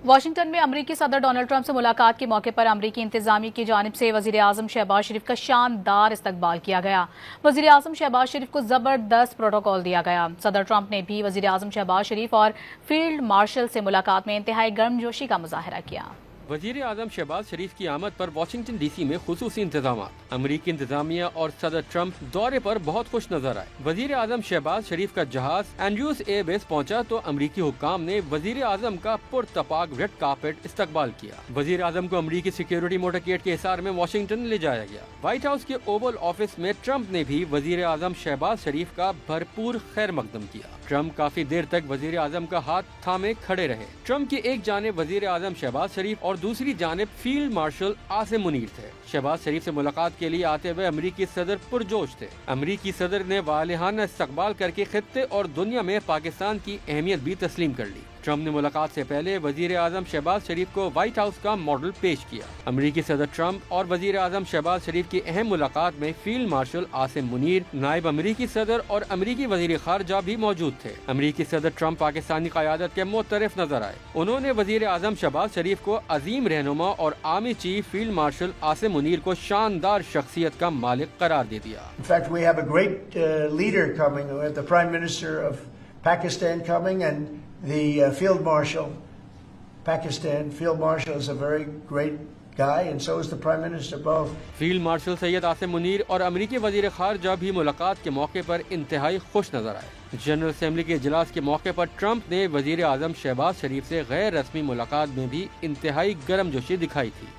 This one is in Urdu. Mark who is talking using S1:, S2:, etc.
S1: واشنگٹن میں امریکی صدر ڈونلڈ ٹرمپ سے ملاقات کے موقع پر امریکی انتظامیہ کی جانب سے وزیر اعظم شہباز شریف کا شاندار استقبال کیا گیا۔ وزیر اعظم شہباز شریف کو زبردست پروٹوکول دیا گیا۔ صدر ٹرمپ نے بھی وزیر اعظم شہباز شریف اور فیلڈ مارشل سے ملاقات میں انتہائی گرمجوشی کا مظاہرہ کیا۔
S2: وزیر اعظم شہباز شریف کی آمد پر واشنگٹن ڈی سی میں خصوصی انتظامات۔ امریکی انتظامیہ اور صدر ٹرمپ دورے پر بہت خوش نظر آئے۔ وزیر اعظم شہباز شریف کا جہاز اینڈریوز ایئر بیس پہنچا تو امریکی حکام نے وزیر اعظم کا پرتپاک ریڈ کارپیٹ استقبال کیا۔ وزیر اعظم کو امریکی سیکیورٹی موٹرکیٹ کے احاطے میں واشنگٹن لے جایا گیا۔ وائٹ ہاؤس کے اوول آفس میں ٹرمپ نے بھی وزیر اعظم شہباز شریف کا بھرپور خیر مقدم کیا۔ ٹرمپ کافی دیر تک وزیر اعظم کا ہاتھ تھامے کھڑے رہے۔ ٹرمپ کی ایک جانب وزیر اعظم شہباز شریف اور دوسری جانب فیلڈ مارشل عاصم منیر تھے۔ شہباز شریف سے ملاقات کے لیے آتے ہوئے امریکی صدر پرجوش تھے۔ امریکی صدر نے والہانہ استقبال کر کے خطے اور دنیا میں پاکستان کی اہمیت بھی تسلیم کر لی۔ ٹرمپ نے ملاقات سے پہلے وزیر اعظم شہباز شریف کو وائٹ ہاؤس کا ماڈل پیش کیا۔ امریکی صدر ٹرمپ اور وزیر اعظم شہباز شریف کی اہم ملاقات میں فیلڈ مارشل عاصم منیر، نائب امریکی صدر اور امریکی وزیر خارجہ بھی موجود تھے۔ امریکی صدر ٹرمپ پاکستانی قیادت کے معترف نظر آئے۔ انہوں نے وزیر اعظم شہباز شریف کو عظیم رہنما اور army chief field marshal Asim Munir کو شاندار شخصیت کا مالک قرار دے دیا۔
S3: In fact, we have a great leader coming. We have the Prime Minister of Pakistan coming and the Field Marshal, Pakistan. Field Marshal is a very great guy and so is the Prime Minister both.
S2: Field marshal Syed Asim Munir اور امریکی وزیر خارجہ بھی ملاقات کے موقع پر انتہائی خوش نظر آئے۔ جنرل اسمبلی کے اجلاس کے موقع پر ٹرمپ نے وزیر اعظم شہباز شریف سے غیر رسمی ملاقات میں بھی انتہائی گرم جوشی دکھائی تھی۔